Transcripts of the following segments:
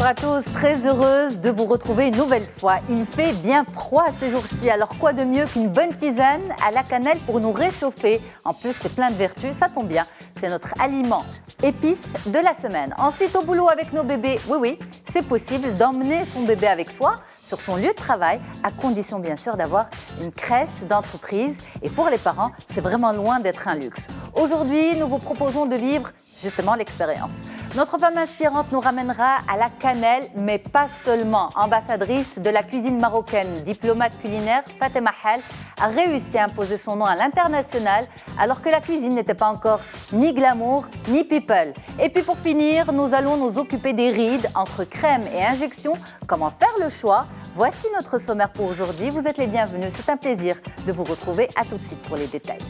Bonjour à tous, très heureuse de vous retrouver une nouvelle fois. Il fait bien froid ces jours-ci, alors quoi de mieux qu'une bonne tisane à la cannelle pour nous réchauffer. En plus, c'est plein de vertus, ça tombe bien, c'est notre aliment épice de la semaine. Ensuite, au boulot avec nos bébés, oui, c'est possible d'emmener son bébé avec soi sur son lieu de travail, à condition bien sûr d'avoir une crèche d'entreprise. Et pour les parents, c'est vraiment loin d'être un luxe. Aujourd'hui, nous vous proposons de vivre justement l'expérience. Notre femme inspirante nous ramènera à la cannelle, mais pas seulement. Ambassadrice de la cuisine marocaine, diplomate culinaire, Fatema Hal a réussi à imposer son nom à l'international, alors que la cuisine n'était pas encore ni glamour, ni people. Et puis pour finir, nous allons nous occuper des rides entre crème et injection. Comment faire le choix? Voici notre sommaire pour aujourd'hui. Vous êtes les bienvenus. C'est un plaisir de vous retrouver. À tout de suite pour les détails.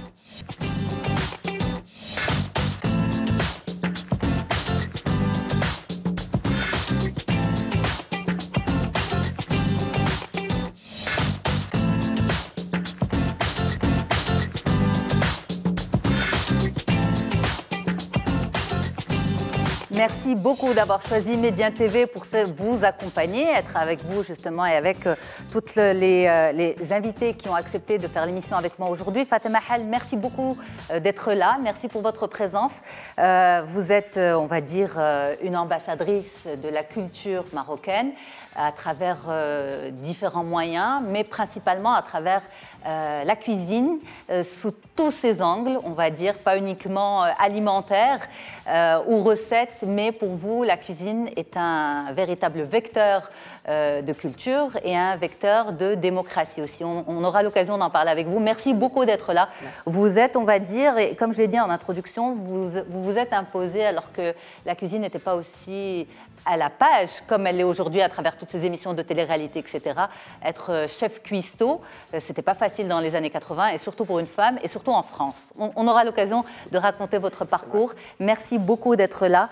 Merci beaucoup d'avoir choisi Média TV pour vous accompagner, être avec vous justement et avec toutes les invités qui ont accepté de faire l'émission avec moi aujourd'hui. Fatema Hal, merci beaucoup d'être là, merci pour votre présence. Vous êtes, on va dire, une ambassadrice de la culture marocaine à travers différents moyens, mais principalement à travers la cuisine sous tous ses angles, on va dire, pas uniquement alimentaire ou recettes, mais pour vous, la cuisine est un véritable vecteur de culture et un vecteur de démocratie aussi. On aura l'occasion d'en parler avec vous. Merci beaucoup d'être là. Merci. Vous êtes, on va dire, et comme je l'ai dit en introduction, vous vous êtes imposé alors que la cuisine n'était pas aussi à la page, comme elle est aujourd'hui à travers toutes ces émissions de télé-réalité, etc. Être chef cuistot, c'était pas facile dans les années 80, et surtout pour une femme, et surtout en France. On aura l'occasion de raconter votre parcours. Merci beaucoup d'être là.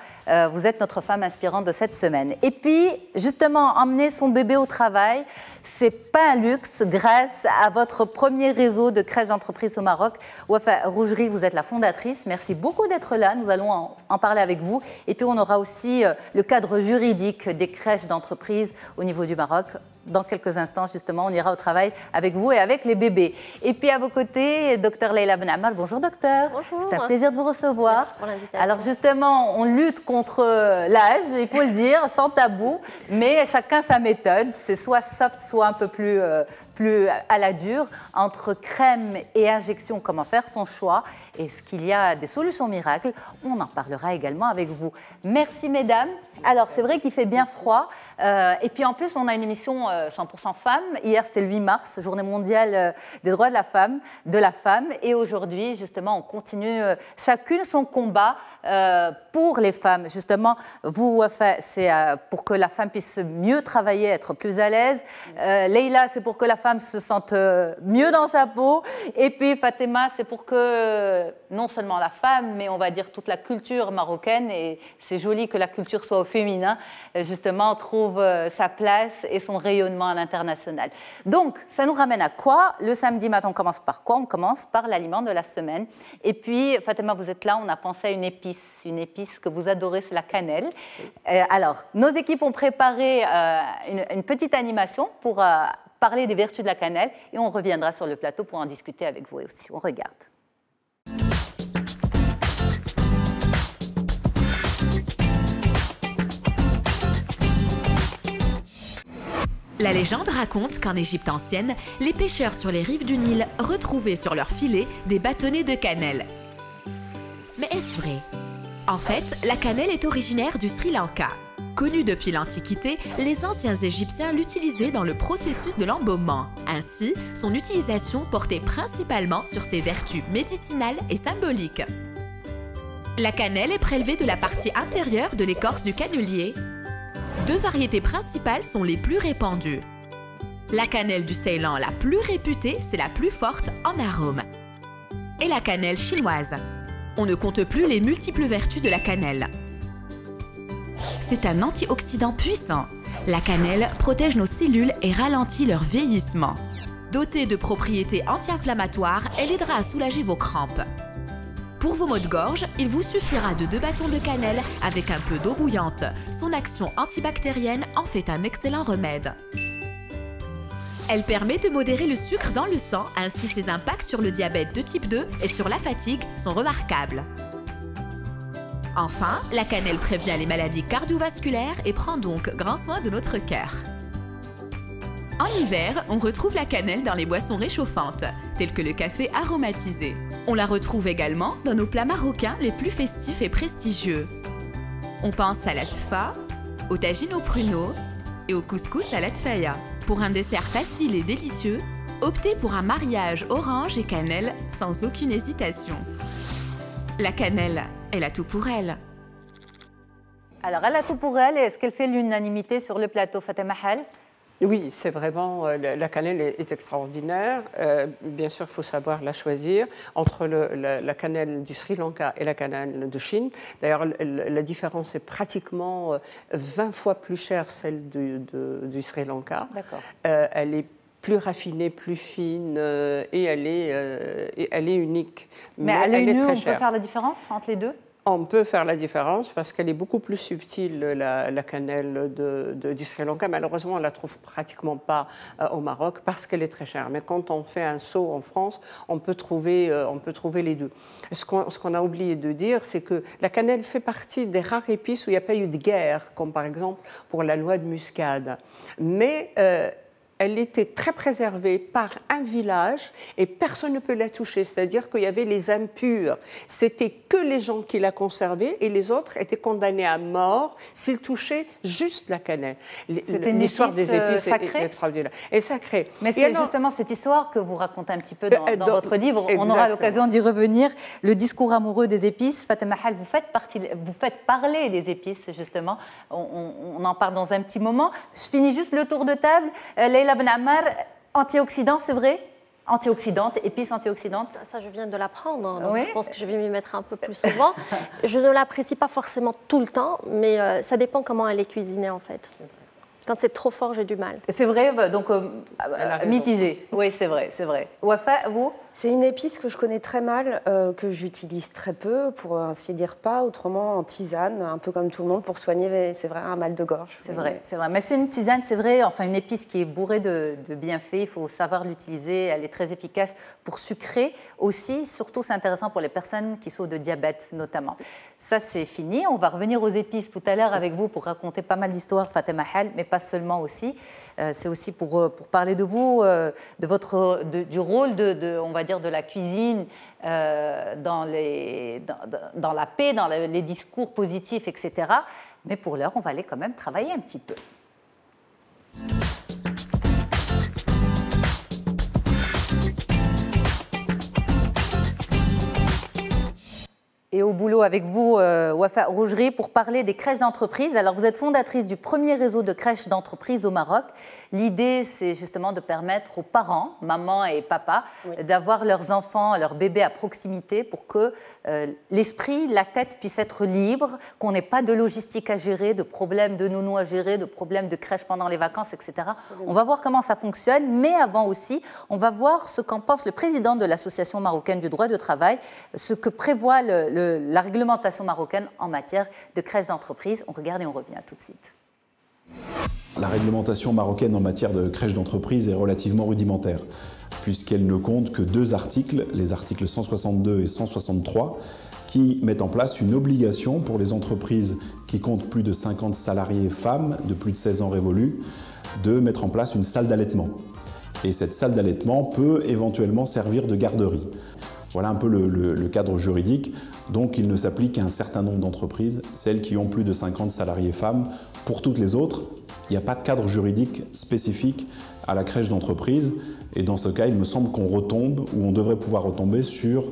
Vous êtes notre femme inspirante de cette semaine. Et puis, justement, emmener son bébé au travail, c'est pas un luxe grâce à votre premier réseau de crèches d'entreprise au Maroc. Wafa Rougerie, vous êtes la fondatrice. Merci beaucoup d'être là. Nous allons en parler avec vous. Et puis, on aura aussi le cadre juridique des crèches d'entreprise au niveau du Maroc. Dans quelques instants, justement, on ira au travail avec vous et avec les bébés. Et puis à vos côtés, docteur Leïla Ben Amal. Bonjour docteur. Bonjour. C'est un plaisir de vous recevoir. Merci pour l'invitation. Alors justement, on lutte contre l'âge, il faut le dire, sans tabou, mais chacun sa méthode. C'est soit soft, soit un peu plus à la dure. Entre crème et injection, comment faire son choix? Est-ce qu'il y a des solutions miracles? On en parlera également avec vous. Merci mesdames. Alors c'est vrai qu'il fait bien froid. Et puis en plus, on a une émission 100% femmes. Hier, c'était le 8 mars, journée mondiale des droits de la femme. Et aujourd'hui, justement, on continue chacune son combat pour les femmes. Justement, vous, c'est pour que la femme puisse mieux travailler, être plus à l'aise. Leïla, c'est pour que la femme se sente mieux dans sa peau. Et puis Fatema, c'est pour que non seulement la femme, mais on va dire toute la culture marocaine, et c'est joli que la culture soit au féminin, justement, trouve sa place et son rayonnement à l'international. Donc, ça nous ramène à quoi? Le samedi matin, on commence par quoi? On commence par l'aliment de la semaine. Et puis, Fatema, vous êtes là, on a pensé à une épice que vous adorez, c'est la cannelle. Alors, nos équipes ont préparé une petite animation pour parler des vertus de la cannelle, et on reviendra sur le plateau pour en discuter avec vous aussi. On regarde. La légende raconte qu'en Égypte ancienne, les pêcheurs sur les rives du Nil retrouvaient sur leurs filets des bâtonnets de cannelle. Mais est-ce vrai? En fait, la cannelle est originaire du Sri Lanka. Connue depuis l'Antiquité, les anciens Égyptiens l'utilisaient dans le processus de l'embaumement. Ainsi, son utilisation portait principalement sur ses vertus médicinales et symboliques. La cannelle est prélevée de la partie intérieure de l'écorce du cannelier. Deux variétés principales sont les plus répandues. La cannelle du Ceylan, la plus réputée, c'est la plus forte en arôme. Et la cannelle chinoise. On ne compte plus les multiples vertus de la cannelle. C'est un antioxydant puissant. La cannelle protège nos cellules et ralentit leur vieillissement. Dotée de propriétés anti-inflammatoires, elle aidera à soulager vos crampes. Pour vos maux de gorge, il vous suffira de 2 bâtons de cannelle avec un peu d'eau bouillante. Son action antibactérienne en fait un excellent remède. Elle permet de modérer le sucre dans le sang, ainsi ses impacts sur le diabète de type 2 et sur la fatigue sont remarquables. Enfin, la cannelle prévient les maladies cardiovasculaires et prend donc grand soin de notre cœur. En hiver, on retrouve la cannelle dans les boissons réchauffantes, telles que le café aromatisé. On la retrouve également dans nos plats marocains les plus festifs et prestigieux. On pense à la sfa, au tagine au pruneau et au couscous à la tfaya. Pour un dessert facile et délicieux, optez pour un mariage orange et cannelle sans aucune hésitation. La cannelle, elle a tout pour elle. Alors, elle a tout pour elle. Est-ce qu'elle fait l'unanimité sur le plateau, Fatima Hall? Oui, c'est vraiment, la cannelle est extraordinaire. Bien sûr, il faut savoir la choisir entre la cannelle du Sri Lanka et la cannelle de Chine. D'ailleurs, la différence est pratiquement 20 fois plus chère, celle du Sri Lanka. D'accord. Elle est plus raffinée, plus fine et elle est unique. Mais elle est très on chère. peut faire la différence entre les deux? On peut faire la différence parce qu'elle est beaucoup plus subtile, la cannelle du Sri Lanka. Malheureusement, on ne la trouve pratiquement pas au Maroc parce qu'elle est très chère. Mais quand on fait un saut en France, on peut trouver les deux. Ce qu'on a oublié de dire, c'est que la cannelle fait partie des rares épices où il n'y a pas eu de guerre, comme par exemple pour la noix de muscade. Mais elle était très préservée par un village et personne ne peut la toucher. C'est-à-dire qu'il y avait les impurs. C'était que les gens qui la conservaient et les autres étaient condamnés à mort s'ils touchaient juste la cannelle. L'histoire des épices est extraordinaire. Et sacrée. Mais c'est justement cette histoire que vous racontez un petit peu dans votre livre. Exactement. On aura l'occasion d'y revenir. Le discours amoureux des épices. Fatima Hall, vous faites parler des épices, justement. On en parle dans un petit moment. Je finis juste le tour de table. Leïla Ben Ammar, antioxydant, c'est vrai? Antioxydante, épices antioxydantes. Ça, je viens de l'apprendre, donc oui. Je pense que je vais m'y mettre un peu plus souvent. Je ne l'apprécie pas forcément tout le temps, mais ça dépend comment elle est cuisinée, en fait. Quand c'est trop fort, j'ai du mal. C'est vrai, donc mitigé. Oui, c'est vrai, c'est vrai. Wafa, vous? C'est une épice que je connais très mal, que j'utilise très peu, pour ainsi dire pas, autrement en tisane, un peu comme tout le monde, pour soigner, c'est vrai, un mal de gorge. C'est vrai, c'est vrai. Mais c'est une tisane, c'est vrai, enfin une épice qui est bourrée de bienfaits, il faut savoir l'utiliser, elle est très efficace pour sucrer aussi, surtout c'est intéressant pour les personnes qui souffrent de diabète notamment. Ça c'est fini, on va revenir aux épices tout à l'heure avec vous pour raconter pas mal d'histoires, Fatima Hall, mais pas seulement aussi. C'est aussi pour parler de vous, du rôle on va dire, de la cuisine dans la paix, dans les discours positifs, etc. Mais pour l'heure, on va aller quand même travailler un petit peu. Et au boulot avec vous, Wafa Rougerie, pour parler des crèches d'entreprise. Alors, vous êtes fondatrice du premier réseau de crèches d'entreprise au Maroc. L'idée, c'est justement de permettre aux parents, maman et papa, d'avoir leurs enfants, leurs bébés à proximité pour que l'esprit, la tête puissent être libres, qu'on n'ait pas de logistique à gérer, de problèmes de nounou à gérer, de problèmes de crèche pendant les vacances, etc. On va voir comment ça fonctionne, mais avant aussi, on va voir ce qu'en pense le président de l'Association marocaine du droit du travail, ce que prévoit la réglementation marocaine en matière de crèches d'entreprise. On regarde et on revient tout de suite. La réglementation marocaine en matière de crèches d'entreprise est relativement rudimentaire, puisqu'elle ne compte que 2 articles, les articles 162 et 163, qui mettent en place une obligation pour les entreprises qui comptent plus de 50 salariés femmes de plus de 16 ans révolus de mettre en place une salle d'allaitement. Et cette salle d'allaitement peut éventuellement servir de garderie. Voilà un peu le cadre juridique. Donc il ne s'applique qu'à un certain nombre d'entreprises, celles qui ont plus de 50 salariés femmes. Pour toutes les autres, il n'y a pas de cadre juridique spécifique à la crèche d'entreprise. Et dans ce cas, il me semble qu'on retombe, ou on devrait pouvoir retomber sur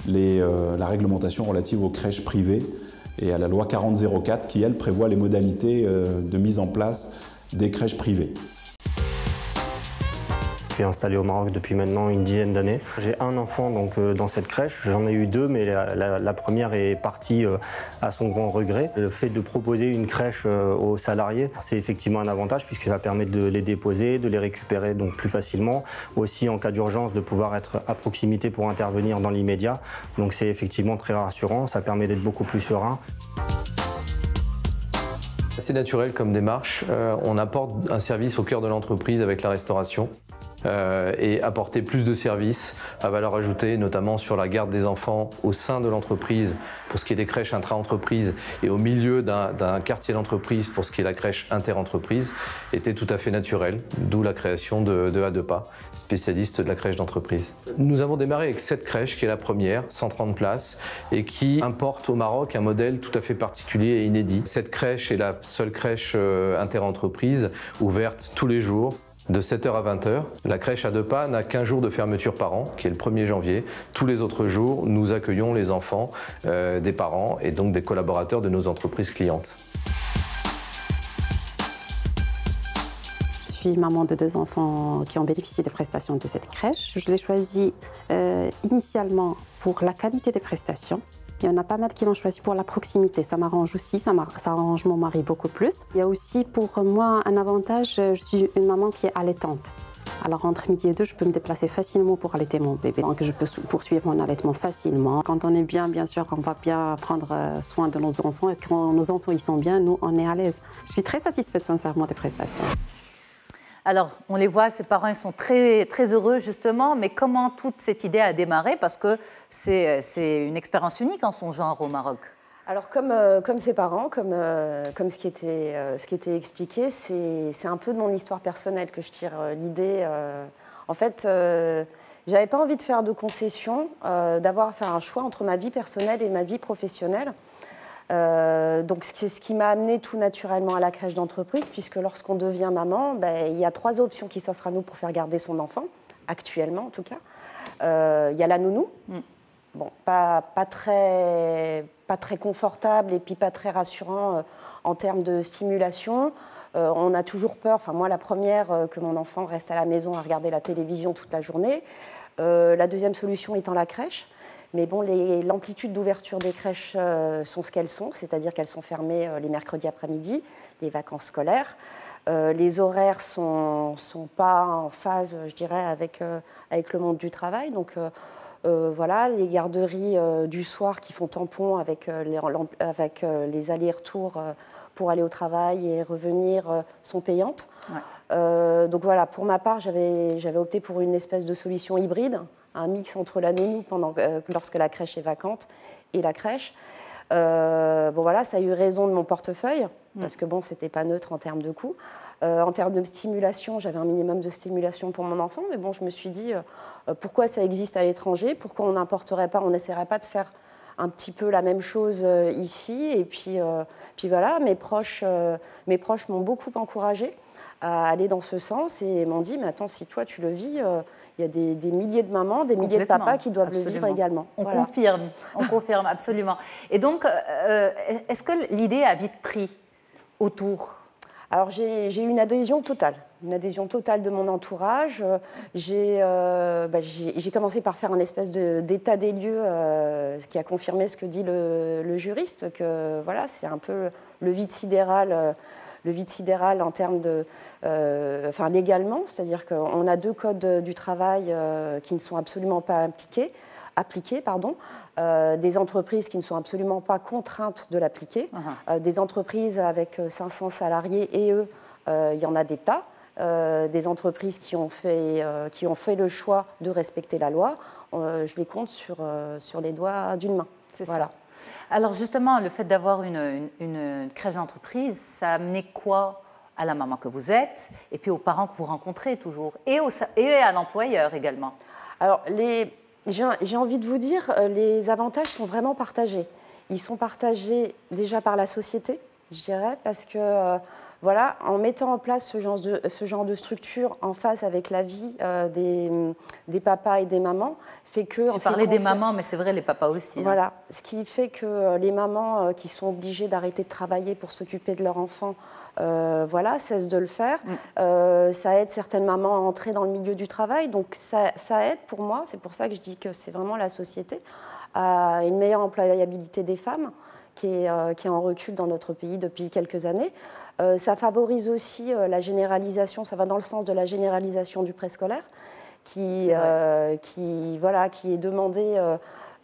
la réglementation relative aux crèches privées et à la loi 4004 qui, elle, prévoit les modalités de mise en place des crèches privées. Je suis installé au Maroc depuis maintenant une dizaine d'années. J'ai un enfant donc, dans cette crèche, j'en ai eu deux, mais la première est partie à son grand regret. Le fait de proposer une crèche aux salariés, c'est effectivement un avantage puisque ça permet de les déposer, de les récupérer donc plus facilement. Aussi en cas d'urgence de pouvoir être à proximité pour intervenir dans l'immédiat. Donc c'est effectivement très rassurant, ça permet d'être beaucoup plus serein. C'est naturel comme démarche. On apporte un service au cœur de l'entreprise avec la restauration. Et apporter plus de services à valeur ajoutée, notamment sur la garde des enfants au sein de l'entreprise pour ce qui est des crèches intra-entreprises et au milieu d'un quartier d'entreprise pour ce qui est la crèche inter-entreprise, était tout à fait naturel, d'où la création de A2PA, spécialiste de la crèche d'entreprise. Nous avons démarré avec cette crèche qui est la première, 130 places, et qui importe au Maroc un modèle tout à fait particulier et inédit. Cette crèche est la seule crèche inter-entreprise ouverte tous les jours, de 7h à 20h. La crèche A2PA n'a qu'un jour de fermeture par an, qui est le 1er janvier. Tous les autres jours, nous accueillons les enfants des parents et donc des collaborateurs de nos entreprises clientes. Je suis maman de 2 enfants qui ont bénéficié des prestations de cette crèche. Je l'ai choisie initialement pour la qualité des prestations. Il y en a pas mal qui l'ont choisi pour la proximité. Ça m'arrange aussi, ça arrange mon mari beaucoup plus. Il y a aussi pour moi un avantage, je suis une maman qui est allaitante. Alors entre midi et 2, je peux me déplacer facilement pour allaiter mon bébé. Donc je peux poursuivre mon allaitement facilement. Quand on est bien sûr, on va bien prendre soin de nos enfants. Et quand nos enfants ils sont bien, nous, on est à l'aise. Je suis très satisfaite sincèrement des prestations. Alors, on les voit, ces parents ils sont très, très heureux justement, mais comment toute cette idée a démarré? Parce que c'est une expérience unique en son genre au Maroc. Alors, comme ses parents, comme ce qui était expliqué, c'est un peu de mon histoire personnelle que je tire l'idée. En fait, j'avais pas envie de faire de concessions, d'avoir à faire un choix entre ma vie personnelle et ma vie professionnelle. Donc c'est ce qui m'a amené tout naturellement à la crèche d'entreprise, puisque lorsqu'on devient maman, il y a 3 options qui s'offrent à nous pour faire garder son enfant, actuellement en tout cas. Il y a la nounou, bon, pas très confortable et puis pas très rassurant en termes de stimulation. On a toujours peur, enfin moi la première, que mon enfant reste à la maison à regarder la télévision toute la journée. La deuxième solution étant la crèche. Mais bon, l'amplitude d'ouverture des crèches sont ce qu'elles sont, c'est-à-dire qu'elles sont fermées les mercredis après-midi, les vacances scolaires. Les horaires ne sont pas en phase, je dirais, avec le monde du travail. Donc voilà, les garderies du soir qui font tampon avec les allers-retours pour aller au travail et revenir sont payantes. Ouais. Donc voilà, pour ma part, j'avais opté pour une espèce de solution hybride, un mix entre la nounou lorsque la crèche est vacante et la crèche. Bon voilà, ça a eu raison de mon portefeuille, parce que bon, c'était pas neutre en termes de coût. En termes de stimulation, j'avais un minimum de stimulation pour mon enfant, mais bon, je me suis dit, pourquoi ça existe à l'étranger? Pourquoi on n'importerait pas, on n'essaierait pas de faire un petit peu la même chose ici? Et puis voilà, mes proches m'ont beaucoup encouragée à aller dans ce sens et m'ont dit, mais attends, si toi tu le vis, il y a des milliers de mamans, des milliers de papas qui doivent le vivre également. On confirme, absolument. Et donc, est-ce que l'idée a vite pris autour? Alors, j'ai eu une adhésion totale de mon entourage. J'ai commencé par faire un espèce d'état des lieux, ce qui a confirmé ce que dit le juriste, que voilà, c'est un peu le vide sidéral. Le vide sidéral en termes de... légalement, c'est-à-dire qu'on a 2 codes du travail qui ne sont absolument pas appliqués, des entreprises qui ne sont absolument pas contraintes de l'appliquer, des entreprises avec 500 salariés et eux, il y en a des tas, des entreprises qui ont fait le choix de respecter la loi, je les compte sur les doigts d'une main. C'est voilà. Ça. Alors justement, le fait d'avoir une crèche d'entreprise, ça a amené quoi à la maman que vous êtes et puis aux parents que vous rencontrez toujours et à l'employeur également? Alors, j'ai envie de vous dire, les avantages sont vraiment partagés. Ils sont partagés déjà par la société, je dirais, parce que voilà, en mettant en place ce genre de structure en face avec la vie des papas et des mamans, fait que... Je parlais des mamans, mais c'est vrai, les papas aussi. Voilà, hein. Ce qui fait que les mamans qui sont obligées d'arrêter de travailler pour s'occuper de leur enfant, voilà, cessent de le faire. Ça aide certaines mamans à entrer dans le milieu du travail, donc ça aide pour moi, c'est pour ça que je dis que c'est vraiment la société, à une meilleure employabilité des femmes, qui est en recul dans notre pays depuis quelques années. Ça favorise aussi la généralisation, ça va dans le sens de la généralisation du préscolaire, qui est demandé,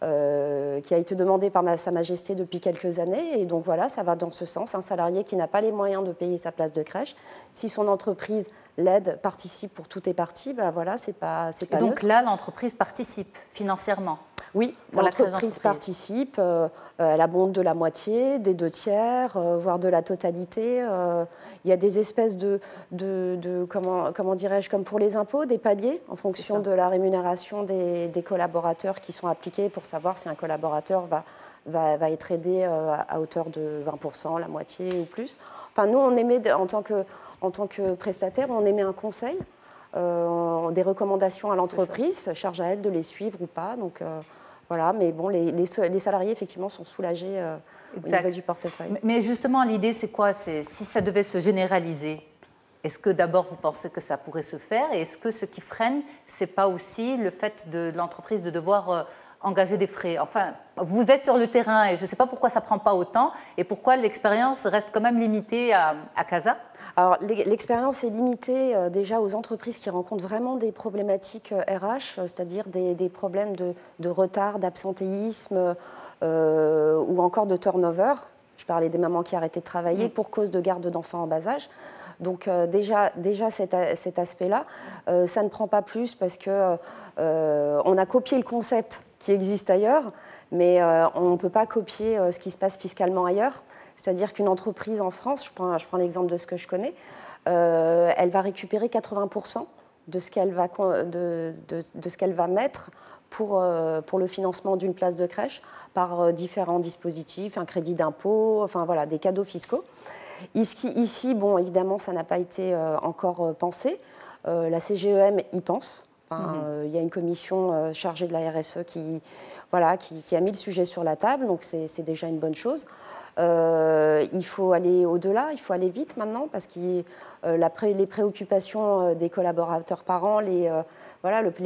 qui a été demandé par Sa Majesté depuis quelques années. Et donc voilà, ça va dans ce sens. Un salarié qui n'a pas les moyens de payer sa place de crèche, si son entreprise l'aide, participe pour tout et partie, ben voilà, c'est pas donc neutre. là, l'entreprise participe financièrement. Oui, l'entreprise participe, elle abonde de la moitié, des 2/3, voire de la totalité. Il y a des espèces de comment dirais-je, comme pour les impôts, des paliers en fonction de la rémunération des collaborateurs qui sont appliqués pour savoir si un collaborateur va être aidé à hauteur de 20%, la moitié ou plus. Enfin, nous, on émet, en tant que prestataire, on émet un conseil, des recommandations à l'entreprise, charge à elle de les suivre ou pas. Donc, voilà, mais bon, les salariés, effectivement, sont soulagés au niveau du portefeuille. Mais justement, l'idée, c'est quoi? Si ça devait se généraliser, est-ce que d'abord, vous pensez que ça pourrait se faire? Et est-ce que ce qui freine, c'est pas aussi le fait de l'entreprise de devoir engager des frais? Enfin, vous êtes sur le terrain et je ne sais pas pourquoi ça ne prend pas autant et pourquoi l'expérience reste quand même limitée à Casa. Alors, l'expérience est limitée déjà aux entreprises qui rencontrent vraiment des problématiques RH, c'est-à-dire des problèmes de retard, d'absentéisme ou encore de turnover. Je parlais des mamans qui arrêtaient de travailler pour cause de garde d'enfants en bas âge. Donc déjà cet aspect-là, ça ne prend pas plus parce qu'on a copié le concept qui existe ailleurs, mais on ne peut pas copier ce qui se passe fiscalement ailleurs. C'est-à-dire qu'une entreprise en France, je prends l'exemple de ce que je connais, elle va récupérer 80% de ce qu'elle va mettre pour le financement d'une place de crèche par différents dispositifs, un crédit d'impôt, enfin voilà, des cadeaux fiscaux. Ici, bon, évidemment, ça n'a pas été encore pensé. La CGEM y pense. Enfin, il y a une commission chargée de la RSE qui a mis le sujet sur la table, donc c'est déjà une bonne chose. Il faut aller au-delà, il faut aller vite maintenant, parce que les préoccupations des collaborateurs parents, les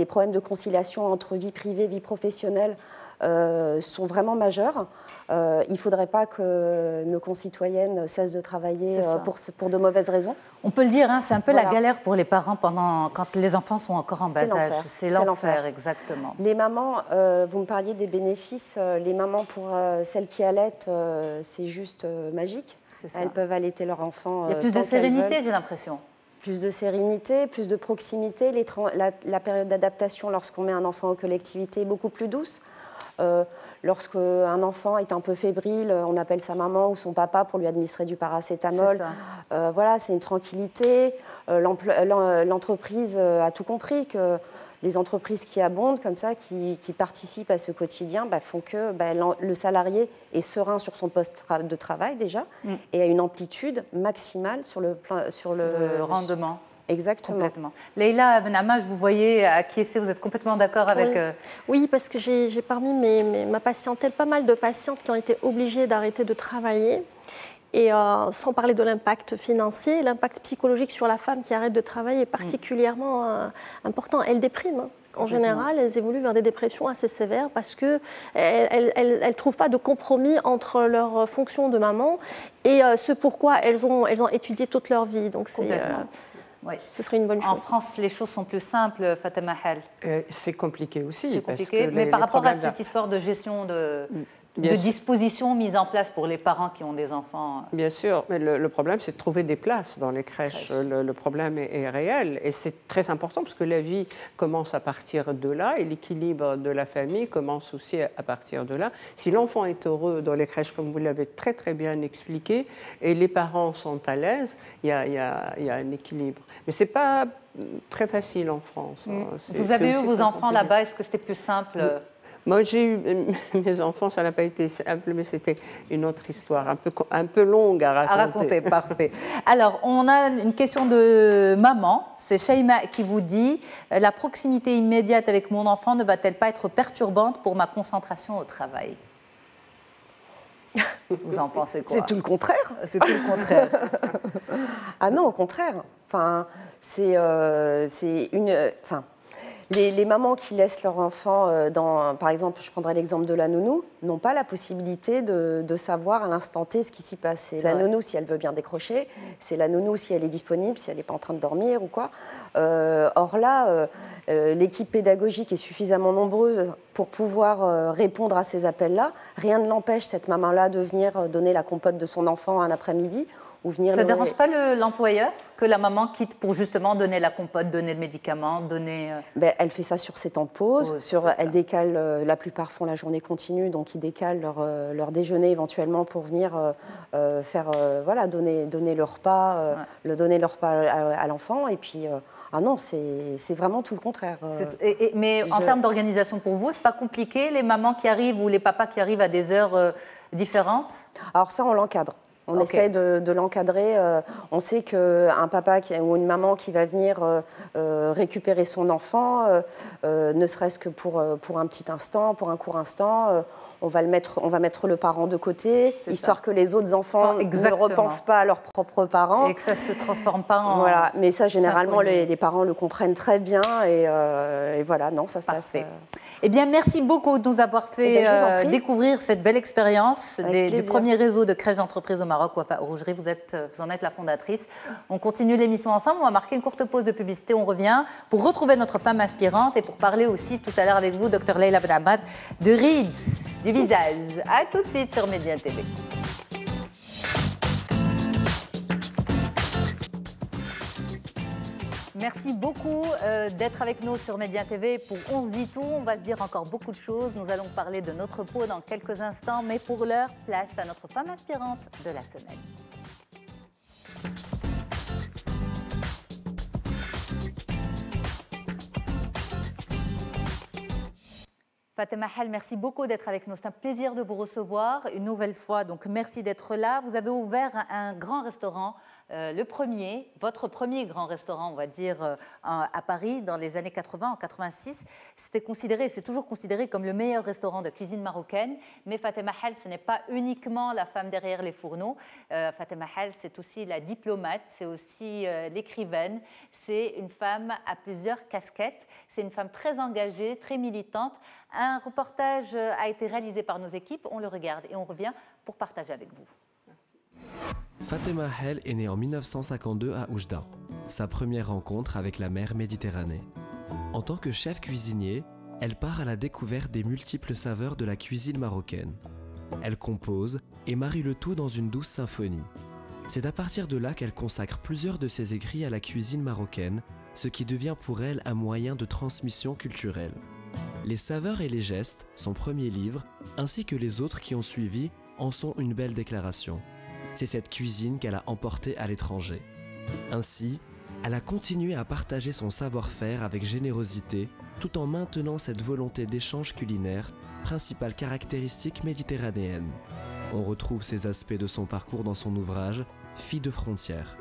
problèmes de conciliation entre vie privée et vie professionnelle sont vraiment majeurs. Il ne faudrait pas que nos concitoyennes cessent de travailler pour de mauvaises raisons. On peut le dire, hein, c'est un peu la galère pour les parents quand les enfants sont encore en bas âge. C'est l'enfer, exactement. Les mamans, vous me parliez des bénéfices, les mamans pour celles qui allaitent, c'est juste magique. Elles peuvent allaiter leur enfant. Il y a plus de sérénité, j'ai l'impression. Plus de sérénité, plus de proximité. La période d'adaptation lorsqu'on met un enfant en collectivité est beaucoup plus douce. Lorsqu'un enfant est un peu fébrile, on appelle sa maman ou son papa pour lui administrer du paracétamol. Voilà, c'est une tranquillité. L'entreprise a tout compris, que les entreprises qui abondent comme ça, qui participent à ce quotidien, font que le salarié est serein sur son poste de travail déjà et a une amplitude maximale sur le rendement. Exactement. Complètement. Leïla Benama, je vous voyais acquiescer, vous êtes complètement d'accord avec... Oui, parce que j'ai parmi ma patientèle pas mal de patientes qui ont été obligées d'arrêter de travailler. Et sans parler de l'impact financier, l'impact psychologique sur la femme qui arrête de travailler est particulièrement important. Elle déprime. En général, elles évoluent vers des dépressions assez sévères parce qu'elles ne trouvent pas de compromis entre leur fonction de maman et ce pourquoi elles ont étudié toute leur vie. Donc oui. Ce serait une bonne chose. En France, les choses sont plus simples, Fatema Hall. C'est compliqué aussi. C'est compliqué, mais par rapport à cette histoire de gestion de dispositions mises en place pour les parents qui ont des enfants. Bien sûr, mais le problème, c'est de trouver des places dans les crèches. Le problème est réel et c'est très important parce que la vie commence à partir de là et l'équilibre de la famille commence aussi à partir de là. Si l'enfant est heureux dans les crèches, comme vous l'avez très très bien expliqué, et les parents sont à l'aise, il y a un équilibre. Mais ce n'est pas très facile en France. Vous avez eu vos enfants là-bas, est-ce que c'était plus simple? Moi, j'ai eu mes enfants, ça n'a pas été simple, mais c'était une autre histoire, un peu longue à raconter. À raconter, parfait. Alors, on a une question de maman. C'est Shaima qui vous dit « La proximité immédiate avec mon enfant ne va-t-elle pas être perturbante pour ma concentration au travail ?» Vous en pensez quoi? C'est tout le contraire. C'est tout le contraire. Ah non, au contraire. Enfin, c'est une... Enfin, les mamans qui laissent leur enfant par exemple, je prendrai l'exemple de la nounou, n'ont pas la possibilité de savoir à l'instant T ce qui s'y passe. C'est la nounou si elle veut bien décrocher, c'est la nounou si elle est disponible, si elle n'est pas en train de dormir ou quoi. Or là, l'équipe pédagogique est suffisamment nombreuse pour pouvoir répondre à ces appels-là. Rien ne l'empêche, cette maman-là, de venir donner la compote de son enfant un après-midi. Ça ne dérange pas l'employeur que la maman quitte pour justement donner la compote, donner le médicament, donner... Elle fait ça sur ses temps de pause. Elle décale, la plupart font la journée continue, donc ils décalent leur déjeuner éventuellement pour venir donner le repas, donner le repas à l'enfant. Et puis, ah non, c'est vraiment tout le contraire. Mais en termes d'organisation pour vous, c'est pas compliqué, les mamans qui arrivent ou les papas qui arrivent à des heures différentes? Alors ça, on l'encadre. On essaie de l'encadrer. On sait qu'un papa ou une maman qui va venir récupérer son enfant, ne serait-ce que pour un petit instant, pour un court instant, on va mettre le parent de côté, histoire que les autres enfants ne repensent pas à leurs propres parents. Et que ça ne se transforme pas en... Voilà, mais ça, généralement, les parents le comprennent très bien. Et voilà, non, ça se passe... Eh bien, merci beaucoup de nous avoir fait découvrir cette belle expérience du premier réseau de crèches d'entreprise au Maroc. Wafa Rougerie, vous en êtes la fondatrice. On continue l'émission ensemble. On va marquer une courte pause de publicité. On revient pour retrouver notre femme inspirante et pour parler aussi tout à l'heure avec vous, Dr Leila Benhamad, de rides, du visage. À tout de suite sur Média TV. Merci beaucoup d'être avec nous sur Média TV pour On se dit tout. On va se dire encore beaucoup de choses. Nous allons parler de notre peau dans quelques instants. Mais pour l'heure, place à notre femme inspirante de la semaine. Fatema Hal, merci beaucoup d'être avec nous. C'est un plaisir de vous recevoir une nouvelle fois. Donc, merci d'être là. Vous avez ouvert un grand restaurant, votre premier grand restaurant, on va dire, à Paris dans les années 80, en 86. C'est toujours considéré comme le meilleur restaurant de cuisine marocaine. Mais Fatema Hal, ce n'est pas uniquement la femme derrière les fourneaux. Fatema Hal, c'est aussi la diplomate, c'est aussi l'écrivaine. C'est une femme à plusieurs casquettes. C'est une femme très engagée, très militante. Un reportage a été réalisé par nos équipes. On le regarde et on revient pour partager avec vous. Fatema Hal est née en 1952 à Oujda. Sa première rencontre avec la mer Méditerranée. En tant que chef cuisinier, elle part à la découverte des multiples saveurs de la cuisine marocaine. Elle compose et marie le tout dans une douce symphonie. C'est à partir de là qu'elle consacre plusieurs de ses écrits à la cuisine marocaine, ce qui devient pour elle un moyen de transmission culturelle. Les saveurs et les gestes, son premier livre, ainsi que les autres qui ont suivi, en sont une belle déclaration. C'est cette cuisine qu'elle a emportée à l'étranger. Ainsi, elle a continué à partager son savoir-faire avec générosité, tout en maintenant cette volonté d'échange culinaire, principale caractéristique méditerranéenne. On retrouve ces aspects de son parcours dans son ouvrage « Fille de frontières ».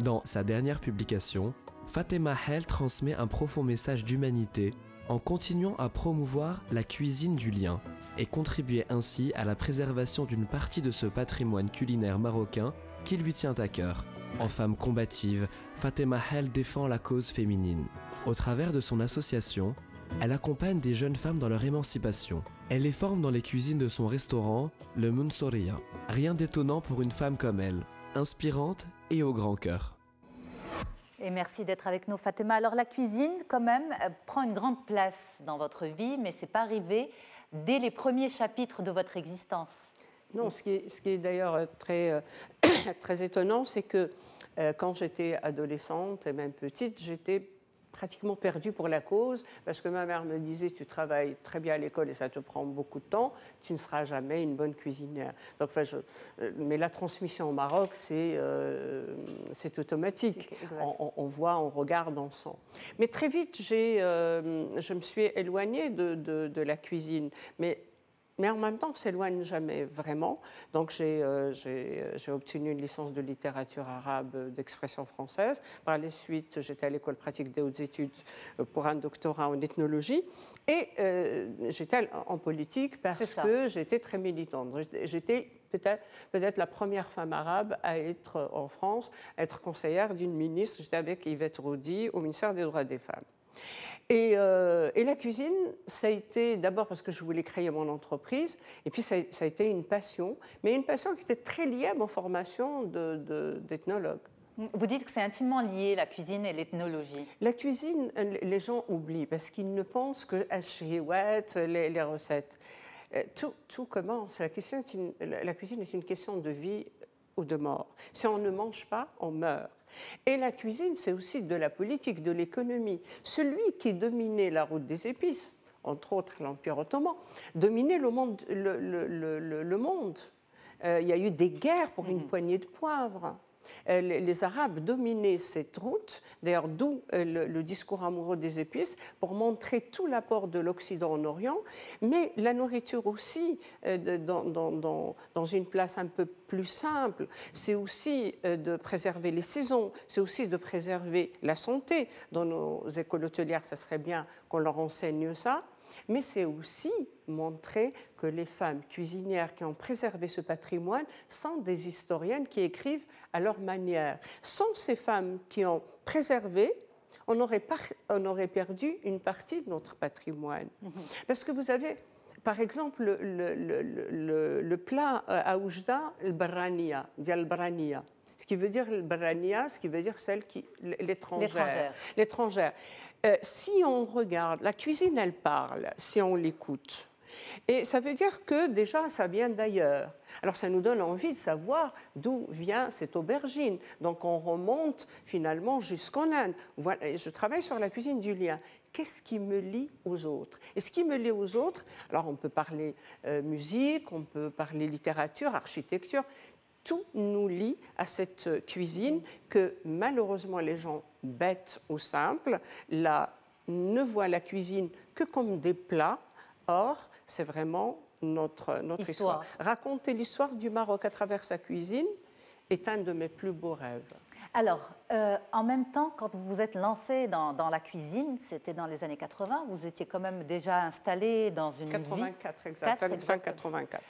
Dans sa dernière publication, Fatema Hal transmet un profond message d'humanité en continuant à promouvoir la cuisine du lien et contribuer ainsi à la préservation d'une partie de ce patrimoine culinaire marocain qui lui tient à cœur. En femme combative, Fatema Hal défend la cause féminine. Au travers de son association, elle accompagne des jeunes femmes dans leur émancipation. Elle les forme dans les cuisines de son restaurant, le Mounsoria. Rien d'étonnant pour une femme comme elle, inspirante et au grand cœur. Et merci d'être avec nous, Fatema. Alors la cuisine, quand même, prend une grande place dans votre vie, mais ce n'est pas arrivé dès les premiers chapitres de votre existence. Non, ce qui est d'ailleurs très étonnant, c'est que quand j'étais adolescente et même petite, j'étais pratiquement perdue pour la cause, parce que ma mère me disait, tu travailles très bien à l'école et ça te prend beaucoup de temps, tu ne seras jamais une bonne cuisinière. Donc, mais la transmission au Maroc, c'est automatique. On voit, on regarde, on sent. Mais très vite, je me suis éloignée de la cuisine. Mais en même temps, on ne s'éloigne jamais vraiment. Donc, j'ai obtenu une licence de littérature arabe d'expression française. Par la suite, j'étais à l'école pratique des hautes études pour un doctorat en ethnologie. Et j'étais en politique parce que j'étais très militante. J'étais peut-être la première femme arabe à être en France, à être conseillère d'une ministre. J'étais avec Yvette Roudy au ministère des droits des femmes. Et la cuisine, ça a été d'abord parce que je voulais créer mon entreprise, et puis ça a été une passion, mais une passion qui était très liée à ma formation d'ethnologue. Vous dites que c'est intimement lié, la cuisine et l'ethnologie. La cuisine, les gens oublient, parce qu'ils ne pensent que à les recettes. Tout commence. La cuisine est une question de vie ou de mort. Si on ne mange pas, on meurt. Et la cuisine, c'est aussi de la politique, de l'économie. Celui qui dominait la route des épices, entre autres l'Empire ottoman, dominait le monde. Il y a eu des guerres pour une poignée de poivre. Les Arabes dominaient cette route, d'ailleurs d'où le discours amoureux des épices, pour montrer tout l'apport de l'Occident en Orient, mais la nourriture aussi, dans une place un peu plus simple, c'est aussi de préserver les saisons, c'est aussi de préserver la santé. Dans nos écoles hôtelières, ça serait bien qu'on leur enseigne ça. Mais c'est aussi montrer que les femmes cuisinières qui ont préservé ce patrimoine sont des historiennes qui écrivent à leur manière. Sans ces femmes qui ont préservé, on aurait perdu une partie de notre patrimoine. Parce que vous avez, par exemple, le plat à Oujda, le barania, dial barania. Ce qui veut dire le barania, ce qui veut dire l'étrangère. Si on regarde, la cuisine, elle parle, si on l'écoute. Et ça veut dire que déjà, ça vient d'ailleurs. Alors, ça nous donne envie de savoir d'où vient cette aubergine. Donc, on remonte finalement jusqu'en Inde. Voilà, je travaille sur la cuisine du lien. Qu'est-ce qui me lie aux autres? Et ce qui me lie aux autres, alors on peut parler musique, on peut parler littérature, architecture. Tout nous lie à cette cuisine que malheureusement les gens bêtes ou simples ne voient la cuisine que comme des plats. Or, c'est vraiment notre histoire. Raconter l'histoire du Maroc à travers sa cuisine est un de mes plus beaux rêves. Alors, en même temps, quand vous vous êtes lancé dans la cuisine, c'était dans les années 80, vous étiez quand même déjà installé dans une 84, exactement, fin 84.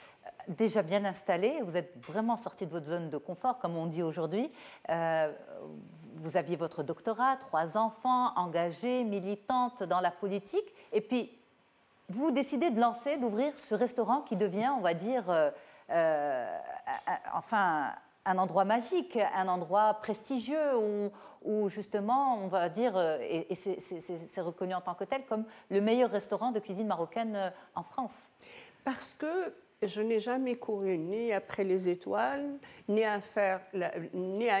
Déjà bien installé, vous êtes vraiment sorti de votre zone de confort, comme on dit aujourd'hui. Vous aviez votre doctorat, 3 enfants, engagés, militante dans la politique, et puis vous décidez de lancer, d'ouvrir ce restaurant qui devient, on va dire, un endroit magique, un endroit prestigieux où justement, on va dire, et c'est reconnu en tant que tel, comme le meilleur restaurant de cuisine marocaine en France. Parce que je n'ai jamais couru ni après les étoiles, ni à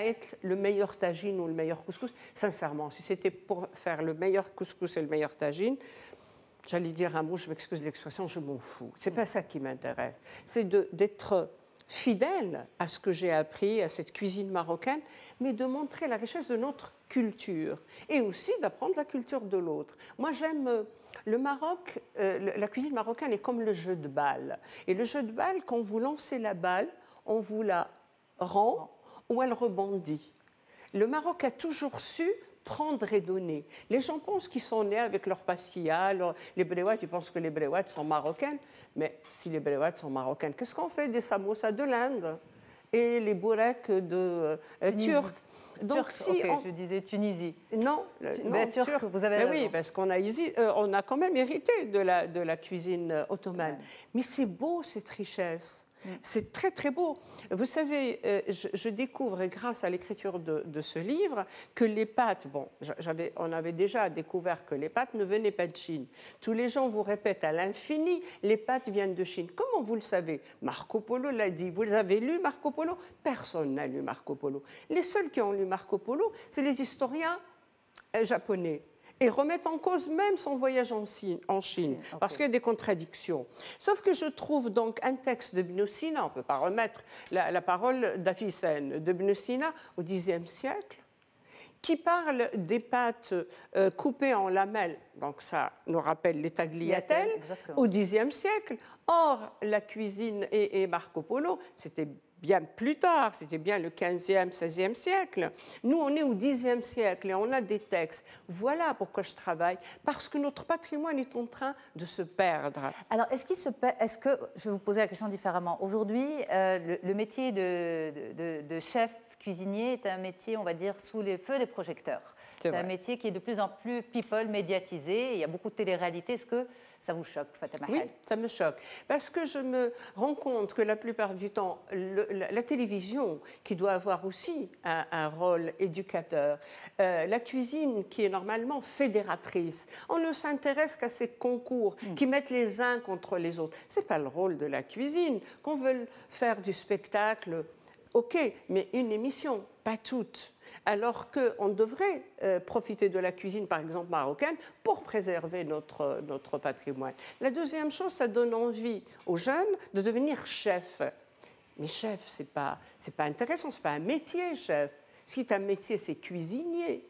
être le meilleur tagine ou le meilleur couscous. Sincèrement, si c'était pour faire le meilleur couscous et le meilleur tagine, j'allais dire un mot, je m'excuse de l'expression, je m'en fous. C'est pas ça qui m'intéresse. C'est d'être fidèle à ce que j'ai appris, à cette cuisine marocaine, mais de montrer la richesse de notre culture et aussi d'apprendre la culture de l'autre. Moi, j'aime le Maroc, la cuisine marocaine est comme le jeu de balle. Et le jeu de balle, quand vous lancez la balle, on vous la rend ou elle rebondit. Le Maroc a toujours su prendre et donner. Les gens pensent qu'ils sont nés avec leur pastilla, les bréouates, ils pensent que les bréouates sont marocaines, mais si les bréouates sont marocaines, qu'est-ce qu'on fait des samosas de l'Inde et les boureks de Turcs? Donc, je disais Tunisie. Non, turc, vous avez raison. Oui, parce qu'on a quand même hérité de la cuisine ottomane. Mais c'est beau, cette richesse. C'est très, très beau. Vous savez, je découvre, grâce à l'écriture de ce livre, que les pâtes, on avait déjà découvert que les pâtes ne venaient pas de Chine. Tous les gens vous répètent à l'infini, les pâtes viennent de Chine. Comment vous le savez? Marco Polo l'a dit. Vous avez lu Marco Polo? Personne n'a lu Marco Polo. Les seuls qui ont lu Marco Polo, c'est les historiens japonais. et remettent en cause même son voyage en Chine, okay. Parce qu'il y a des contradictions. Sauf que je trouve donc un texte de Ibn Sina, on ne peut pas remettre la parole d'Avicenne, de Ibn Sina au Xe siècle, qui parle des pâtes coupées en lamelles, donc ça nous rappelle les tagliatelles, au Xe siècle. Or, la cuisine et Marco Polo, c'était bien plus tard, c'était bien le XVe, XVIe siècle. Nous, on est au Xe siècle et on a des textes. Voilà pourquoi je travaille, parce que notre patrimoine est en train de se perdre. Alors, est-ce que, je vais vous poser la question différemment. Aujourd'hui, le métier de chef cuisinier est un métier, on va dire, sous les feux des projecteurs. C'est un métier qui est de plus en plus people, médiatisé. Il y a beaucoup de télé-réalité. Est-ce que ça vous choque, Fatima Hall? Oui, ça me choque. Parce que je me rends compte que la plupart du temps, la télévision, qui doit avoir aussi un rôle éducateur, la cuisine, qui est normalement fédératrice, on ne s'intéresse qu'à ces concours qui mettent les uns contre les autres. Ce n'est pas le rôle de la cuisine. Qu'on veut faire du spectacle, OK, mais une émission, pas toute. Alors qu'on devrait profiter de la cuisine, par exemple marocaine, pour préserver notre patrimoine. La deuxième chose, ça donne envie aux jeunes de devenir chef. Mais chef, c'est pas intéressant, c'est pas un métier, chef. Si c'est un métier, c'est cuisinier.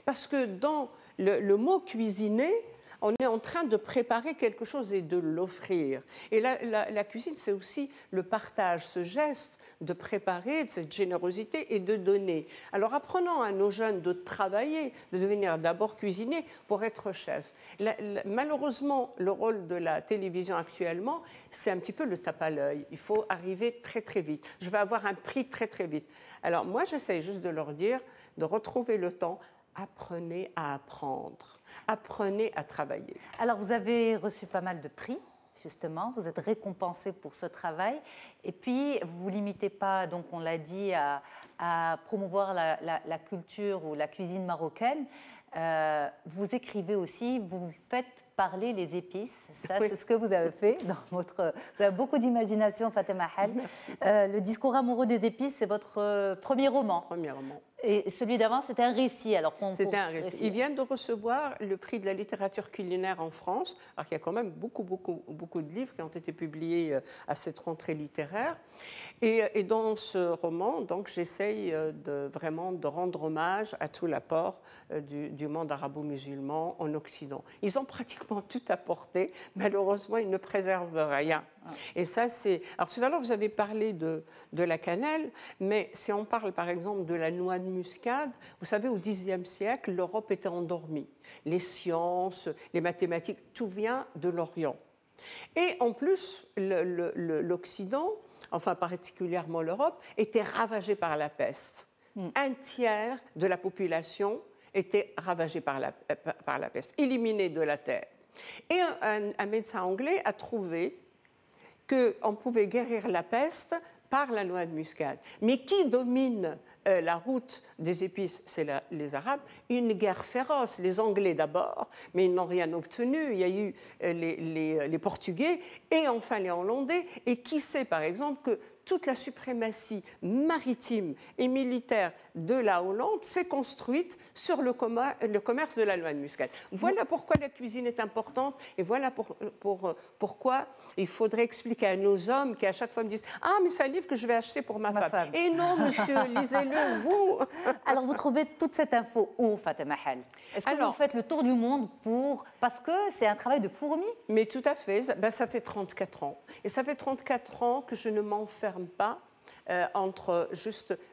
Parce que dans le mot cuisiner, on est en train de préparer quelque chose et de l'offrir. Et la cuisine, c'est aussi le partage, ce geste de préparer, de cette générosité et de donner. Alors apprenons à nos jeunes de travailler, de devenir d'abord cuisinier pour être chef. Malheureusement, le rôle de la télévision actuellement, c'est un petit peu le tape à l'œil. Il faut arriver très très vite. Je vais avoir un prix très très vite. Alors moi, j'essaie juste de leur dire de retrouver le temps. Apprenez à apprendre, apprenez à travailler. Alors, vous avez reçu pas mal de prix, justement, vous êtes récompensé pour ce travail, et puis vous ne vous limitez pas, donc on l'a dit, à promouvoir la culture ou la cuisine marocaine. Vous écrivez aussi, vous faites parler les épices. Ça, oui. C'est ce que vous avez fait dans votre... Vous avez beaucoup d'imagination, Fatima Hall. Le discours amoureux des épices, c'est votre premier roman. Premier roman. Et celui d'avant, c'était un récit. C'était un récit. Il vient de recevoir le prix de la littérature culinaire en France. Alors qu'il y a quand même beaucoup de livres qui ont été publiés à cette rentrée littéraire. Et dans ce roman, donc, j'essaye vraiment de rendre hommage à tout l'apport du monde arabo-musulman en Occident. Ils ont pratiquement tout apporté. Malheureusement, ils ne préservent rien. Et ça, c'est... Alors, tout à l'heure, vous avez parlé de la cannelle, mais si on parle, par exemple, de la noix de muscade, vous savez, au Xe siècle, l'Europe était endormie. Les sciences, les mathématiques, tout vient de l'Orient. Et en plus, l'Occident, enfin particulièrement l'Europe, était ravagé par la peste. Un tiers de la population était ravagée par la peste, éliminée de la terre. Et un médecin anglais a trouvé qu'on pouvait guérir la peste par la noix de muscade. Mais qui domine la route des épices? C'est les Arabes. Une guerre féroce, les Anglais d'abord, mais ils n'ont rien obtenu. Il y a eu les Portugais et enfin les Hollandais. Et qui sait, par exemple, que toute la suprématie maritime et militaire de la Hollande s'est construite sur le commerce de la noix de muscade. Voilà pourquoi la cuisine est importante et voilà pourquoi il faudrait expliquer à nos hommes qui à chaque fois me disent « Ah, mais c'est un livre que je vais acheter pour ma femme. » Et non, monsieur, lisez-le, vous. Alors, vous trouvez toute cette info où, Fatima Hall? Est-ce que vous faites le tour du monde parce que c'est un travail de fourmi? Mais tout à fait. Ça fait 34 ans. Et ça fait 34 ans que je ne m'enferme pas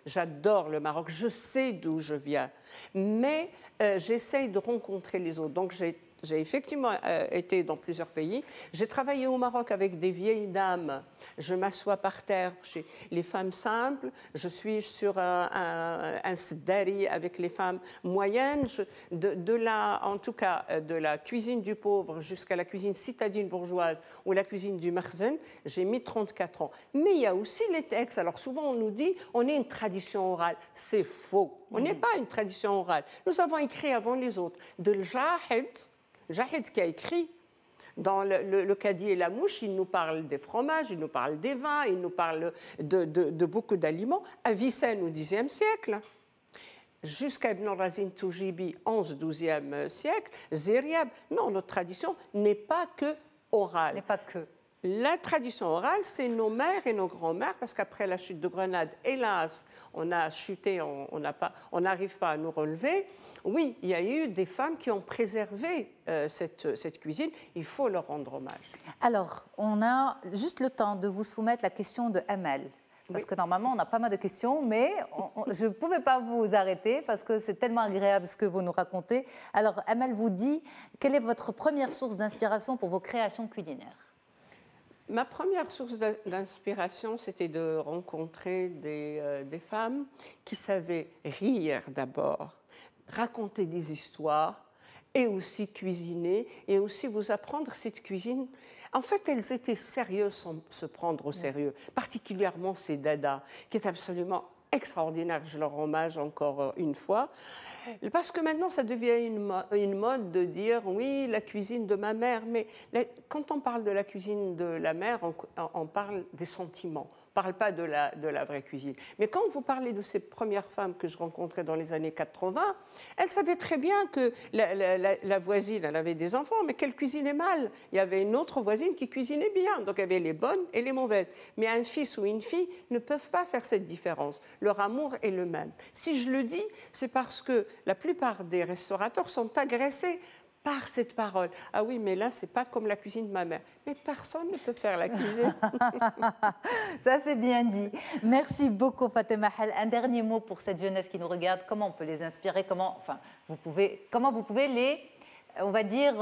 j'adore le Maroc, je sais d'où je viens, mais j'essaye de rencontrer les autres. Donc j'ai effectivement été dans plusieurs pays. J'ai travaillé au Maroc avec des vieilles dames. Je m'assois par terre chez les femmes simples. Je suis sur un sdari avec les femmes moyennes. En tout cas, de la cuisine du pauvre jusqu'à la cuisine citadine bourgeoise ou la cuisine du marzen, j'ai mis 34 ans. Mais il y a aussi les textes. Alors souvent, on nous dit on est une tradition orale. C'est faux. On n'est pas une tradition orale. Nous avons écrit avant les autres. De Jahid qui a écrit dans le Cadi et la Mouche, il nous parle des fromages, il nous parle des vins, il nous parle de beaucoup d'aliments. Avicenne au Xe siècle. jusqu'à Ibn Razin Toujibi, 11-12e siècle, Ziryab. Non, notre tradition n'est pas que orale. N'est pas que. La tradition orale, c'est nos mères et nos grands-mères, parce qu'après la chute de Grenade, hélas, on a chuté, on n'arrive pas à nous relever. Oui, il y a eu des femmes qui ont préservé cette cuisine. Il faut leur rendre hommage. Alors, on a juste le temps de vous soumettre la question de Amal. Parce que normalement, on a pas mal de questions, mais je ne pouvais pas vous arrêter parce que c'est tellement agréable ce que vous nous racontez. Alors, Amal vous dit, quelle est votre première source d'inspiration pour vos créations culinaires? Ma première source d'inspiration, c'était de rencontrer des femmes qui savaient rire d'abord, raconter des histoires et aussi cuisiner et aussi vous apprendre cette cuisine. En fait, elles étaient sérieuses sans se prendre au sérieux, particulièrement ces dadas, qui est absolument extraordinaire, je leur rends hommage encore une fois, parce que maintenant ça devient une mode de dire oui, la cuisine de ma mère, mais quand on parle de la cuisine de la mère, on parle des sentiments, on ne parle pas de la vraie cuisine. Mais quand vous parlez de ces premières femmes que je rencontrais dans les années 80, elles savaient très bien que la voisine, elle avait des enfants, mais qu'elle cuisinait mal. Il y avait une autre voisine qui cuisinait bien, donc il y avait les bonnes et les mauvaises. Mais un fils ou une fille ne peuvent pas faire cette différence. Leur amour est le même. Si je le dis, c'est parce que la plupart des restaurateurs sont agressés par cette parole. Ah oui, mais là, c'est pas comme la cuisine de ma mère. Mais personne ne peut faire la cuisine. Ça, c'est bien dit. Merci beaucoup, Fatima Hall. Un dernier mot pour cette jeunesse qui nous regarde. Comment on peut les inspirer? Comment vous pouvez les... On va dire,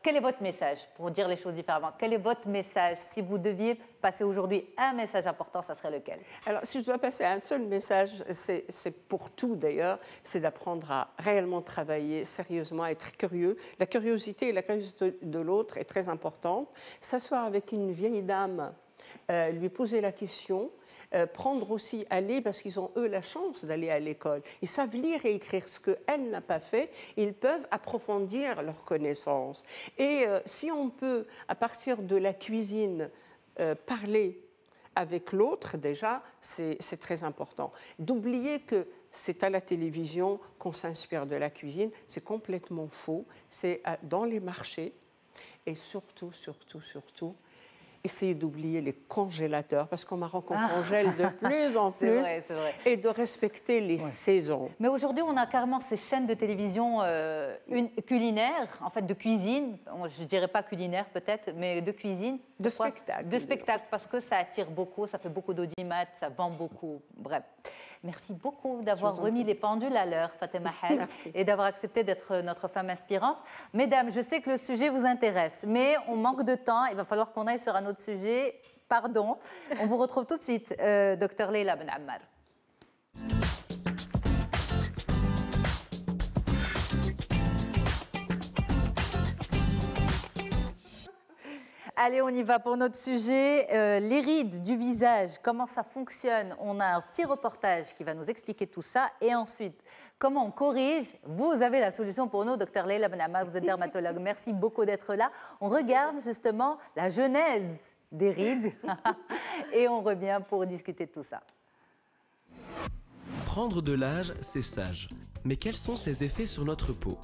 quel est votre message, pour dire les choses différemment? Quel est votre message? Si vous deviez passer aujourd'hui un message important, ça serait lequel? Alors, si je dois passer un seul message, c'est pour tout d'ailleurs, c'est d'apprendre à réellement travailler sérieusement, à être curieux. La curiosité et la curiosité de l'autre est très importante. S'asseoir avec une vieille dame, lui poser la question, prendre aussi, aller, parce qu'ils ont eux la chance d'aller à l'école. Ils savent lire et écrire ce qu'elle n'a pas fait, ils peuvent approfondir leurs connaissances. Et si on peut, à partir de la cuisine, parler avec l'autre, déjà, c'est très important. D'oublier que c'est à la télévision qu'on s'inspire de la cuisine, c'est complètement faux. C'est dans les marchés et surtout, essayez d'oublier les congélateurs, parce qu'au Maroc, on congèle de plus en plus, c'est vrai. Et de respecter les saisons. Mais aujourd'hui, on a carrément ces chaînes de télévision culinaires, en fait de cuisine, je ne dirais pas culinaire peut-être, mais de cuisine. De spectacle. De spectacle, parce que ça attire beaucoup, ça fait beaucoup d'audimat, ça vend beaucoup, bref. Merci beaucoup d'avoir remis les pendules à l'heure, Fatima Hall, et d'avoir accepté d'être notre femme inspirante. Mesdames, je sais que le sujet vous intéresse, mais on manque de temps, il va falloir qu'on aille sur un autre sujet. Pardon. On vous retrouve tout de suite, Dr Leila Ben Ammar. Allez, on y va pour notre sujet. Les rides du visage, comment ça fonctionne? On a un petit reportage qui va nous expliquer tout ça. Et ensuite, comment on corrige? Vous avez la solution pour nous, Dr Leila Ben Ammar, vous êtes dermatologue. Merci beaucoup d'être là. On regarde justement la genèse des rides et on revient pour discuter de tout ça. Prendre de l'âge, c'est sage. Mais quels sont ses effets sur notre peau?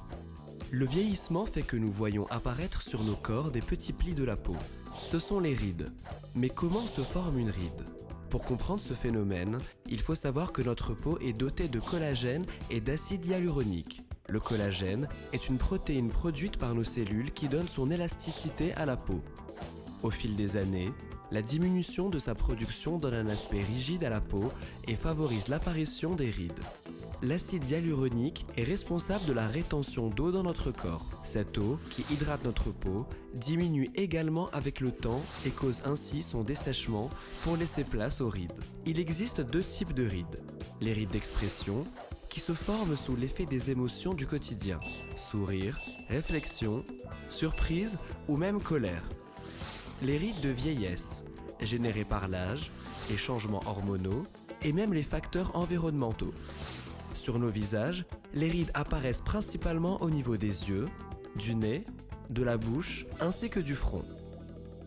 Le vieillissement fait que nous voyons apparaître sur nos corps des petits plis de la peau. Ce sont les rides. Mais comment se forme une ride? Pour comprendre ce phénomène, il faut savoir que notre peau est dotée de collagène et d'acide hyaluronique. Le collagène est une protéine produite par nos cellules qui donne son élasticité à la peau. Au fil des années, la diminution de sa production donne un aspect rigide à la peau et favorise l'apparition des rides. L'acide hyaluronique est responsable de la rétention d'eau dans notre corps. Cette eau, qui hydrate notre peau, diminue également avec le temps et cause ainsi son dessèchement pour laisser place aux rides. Il existe deux types de rides. Les rides d'expression, qui se forment sous l'effet des émotions du quotidien. Sourire, réflexion, surprise ou même colère. Les rides de vieillesse, générées par l'âge, les changements hormonaux et même les facteurs environnementaux. Sur nos visages, les rides apparaissent principalement au niveau des yeux, du nez, de la bouche ainsi que du front.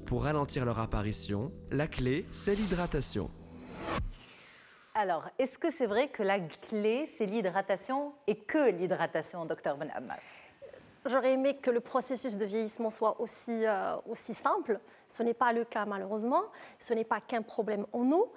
Pour ralentir leur apparition, la clé, c'est l'hydratation. Alors, est-ce que c'est vrai que la clé, c'est l'hydratation et que l'hydratation, docteur Ben Ammar? J'aurais aimé que le processus de vieillissement soit aussi simple. Ce n'est pas le cas malheureusement. Ce n'est pas qu'un problème en eau.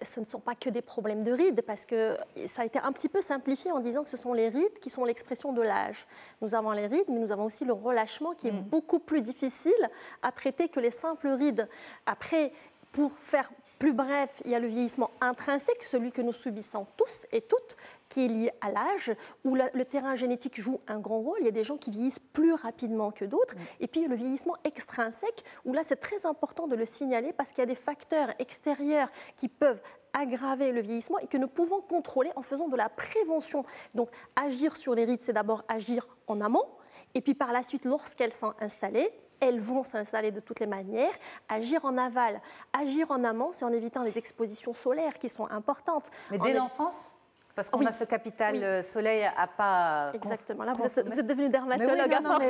Ce ne sont pas que des problèmes de rides parce que ça a été un petit peu simplifié en disant que ce sont les rides qui sont l'expression de l'âge. Nous avons les rides, mais nous avons aussi le relâchement qui est beaucoup plus difficile à traiter que les simples rides. Après, pour faire plus bref, il y a le vieillissement intrinsèque, celui que nous subissons tous et toutes, qui est lié à l'âge, où le terrain génétique joue un grand rôle. Il y a des gens qui vieillissent plus rapidement que d'autres. Et puis le vieillissement extrinsèque, où là c'est très important de le signaler parce qu'il y a des facteurs extérieurs qui peuvent aggraver le vieillissement et que nous pouvons contrôler en faisant de la prévention. Donc agir sur les rides, c'est d'abord agir en amont, et puis par la suite, lorsqu'elles sont installées, elles vont s'installer de toutes les manières. Agir en aval, agir en amont, c'est en évitant les expositions solaires qui sont importantes. Mais dès l'enfance, parce qu'on a ce capital soleil à pas. Exactement. Là, vous êtes devenu dermatologue à force.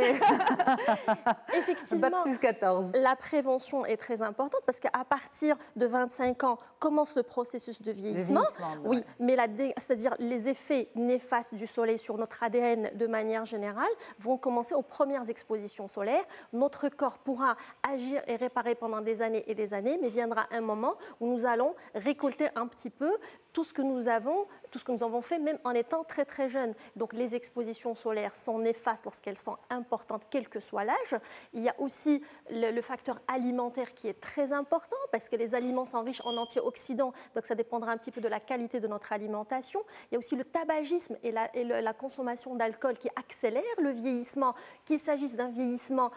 Effectivement, plus 14. La prévention est très importante parce qu'à partir de 25 ans commence le processus de vieillissement. Oui, mais c'est-à-dire les effets néfastes du soleil sur notre ADN de manière générale vont commencer aux premières expositions solaires. Notre corps pourra agir et réparer pendant des années et des années, mais viendra un moment où nous allons récolter un petit peu tout ce que nous avons fait même en étant très très jeunes. Donc les expositions solaires sont néfastes lorsqu'elles sont importantes, quel que soit l'âge. Il y a aussi le facteur alimentaire qui est très important parce que les aliments sont riches en antioxydants, donc ça dépendra un petit peu de la qualité de notre alimentation. Il y a aussi le tabagisme et la consommation d'alcool qui accélère le vieillissement, qu'il s'agisse d'un vieillissement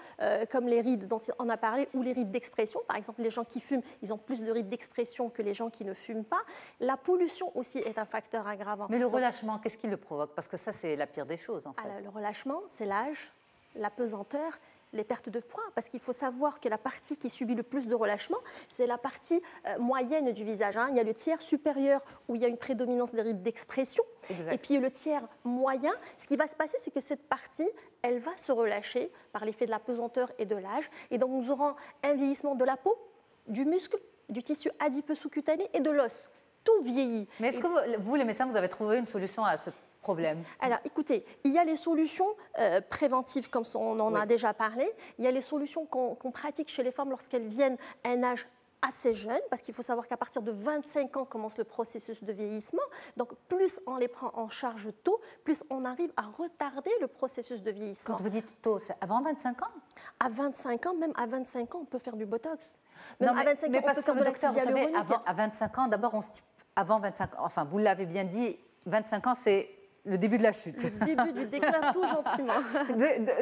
comme les rides dont on a parlé ou les rides d'expression. Par exemple, les gens qui fument, ils ont plus de rides d'expression que les gens qui ne fument pas. La pollution aussi est un facteur aggravant. Mais le relâchement, qu'est-ce qui le provoque? Parce que ça, c'est la pire des choses, en fait. Alors, le relâchement, c'est l'âge, la pesanteur, les pertes de poids, parce qu'il faut savoir que la partie qui subit le plus de relâchement, c'est la partie moyenne du visage. Il y a le tiers supérieur où il y a une prédominance des rides d'expression, et puis le tiers moyen. Ce qui va se passer, c'est que cette partie, elle va se relâcher par l'effet de la pesanteur et de l'âge, et donc nous aurons un vieillissement de la peau, du muscle, du tissu adipeux sous-cutané et de l'os. Tout vieillit. Mais est-ce que vous, les médecins, vous avez trouvé une solution à ce problème? Alors, écoutez, il y a les solutions préventives, comme on en a déjà parlé. Il y a les solutions qu'on pratique chez les femmes lorsqu'elles viennent à un âge assez jeune, parce qu'il faut savoir qu'à partir de 25 ans commence le processus de vieillissement. Donc, plus on les prend en charge tôt, plus on arrive à retarder le processus de vieillissement. Quand vous dites tôt, c'est avant 25 ans? À 25 ans, même à 25 ans, on peut faire du Botox. Même non, à 25 ans, on peut faire de l'acide hyaluronique. À 25 ans, d'abord, avant 25 ans, enfin, vous l'avez bien dit, 25 ans, c'est le début de la chute. Le début du déclin, tout gentiment.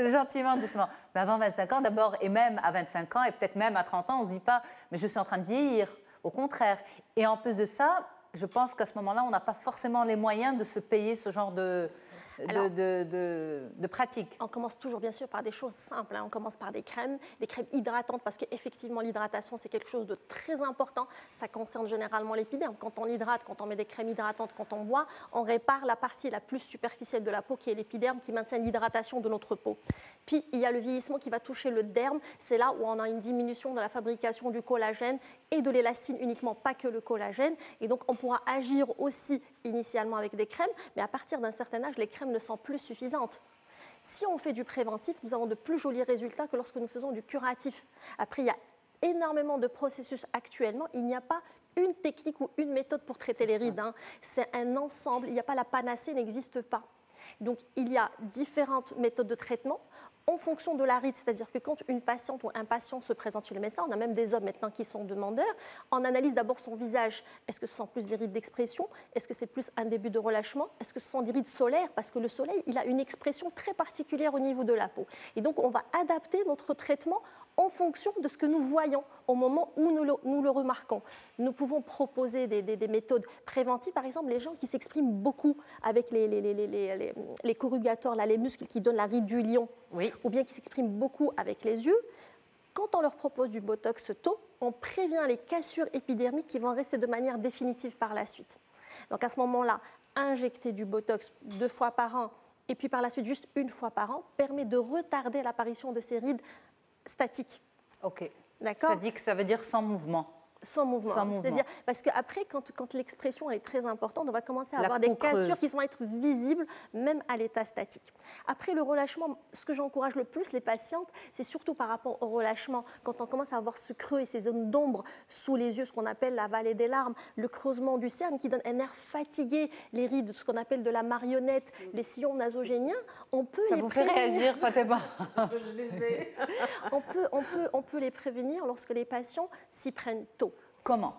Gentiment, doucement. Mais avant 25 ans, d'abord, et même à 25 ans, et peut-être même à 30 ans, on ne se dit pas « mais je suis en train de vieillir ». Au contraire. Et en plus de ça, je pense qu'à ce moment-là, on n'a pas forcément les moyens de se payer ce genre de pratique. On commence toujours bien sûr par des choses simples. On commence par des crèmes hydratantes parce qu'effectivement l'hydratation c'est quelque chose de très important. Ça concerne généralement l'épiderme. Quand on hydrate, quand on met des crèmes hydratantes, quand on boit, on répare la partie la plus superficielle de la peau qui est l'épiderme qui maintient l'hydratation de notre peau. Puis il y a le vieillissement qui va toucher le derme. C'est là où on a une diminution de la fabrication du collagène et de l'élastine uniquement, pas que le collagène. Et donc on pourra agir aussi initialement avec des crèmes, mais à partir d'un certain âge, les crèmes ne sont plus suffisantes. Si on fait du préventif, nous avons de plus jolis résultats que lorsque nous faisons du curatif. Après, il y a énormément de processus actuellement. Il n'y a pas une technique ou une méthode pour traiter les rides. C'est un ensemble. Il n'y a pas la panacée, n'existe pas. Donc, il y a différentes méthodes de traitement en fonction de la ride, c'est-à-dire que quand une patiente ou un patient se présente chez le médecin, on a même des hommes maintenant qui sont demandeurs, on analyse d'abord son visage. Est-ce que ce sont plus des rides d'expression? Est-ce que c'est plus un début de relâchement? Est-ce que ce sont des rides solaires? Parce que le soleil, il a une expression très particulière au niveau de la peau. Et donc, on va adapter notre traitement en fonction de ce que nous voyons au moment où nous le remarquons. Nous pouvons proposer des méthodes préventives, par exemple, les gens qui s'expriment beaucoup avec les corrugateurs, là, les muscles qui donnent la ride du lion, ou bien qui s'expriment beaucoup avec les yeux. Quand on leur propose du Botox tôt, on prévient les cassures épidermiques qui vont rester de manière définitive par la suite. Donc à ce moment-là, injecter du Botox 2 fois par an et puis par la suite juste 1 fois par an permet de retarder l'apparition de ces rides statiques. Ok. D'accord. Ça veut dire sans mouvement. Sans mouvement. C'est-à-dire, parce qu'après, quand l'expression est très importante, on va commencer à avoir des cassures qui vont être visibles, même à l'état statique. Après le relâchement, ce que j'encourage le plus les patientes, c'est surtout par rapport au relâchement. Quand on commence à avoir ce creux et ces zones d'ombre sous les yeux, ce qu'on appelle la vallée des larmes, le creusement du cerne qui donne un air fatigué, les rides, ce qu'on appelle de la marionnette, les sillons nasogéniens, on peut les prévenir. Ça vous fait réagir, Fatima? Je les ai. on peut les prévenir lorsque les patients s'y prennent tôt. Comment?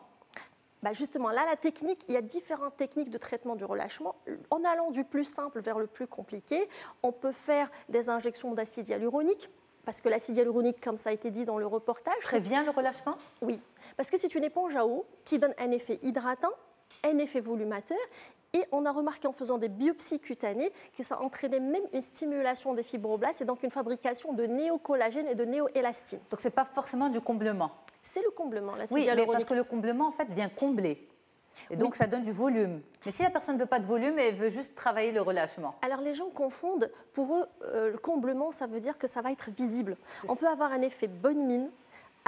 Justement, là, la technique, il y a différentes techniques de traitement du relâchement. En allant du plus simple vers le plus compliqué, on peut faire des injections d'acide hyaluronique, parce que l'acide hyaluronique, comme ça a été dit dans le reportage... Prévient le relâchement? Oui, parce que c'est une éponge à eau qui donne un effet hydratant, un effet volumateur, et on a remarqué en faisant des biopsies cutanées que ça entraînait même une stimulation des fibroblastes et donc une fabrication de néocollagène et de néoélastine. Donc ce n'est pas forcément du comblement? C'est le comblement, l'acide hyaluronique. Oui, mais parce que le comblement, en fait, vient combler. Et donc, ça donne du volume. Mais si la personne ne veut pas de volume, elle veut juste travailler le relâchement. Alors, les gens confondent. Pour eux, le comblement, ça veut dire que ça va être visible. On peut avoir un effet bonne mine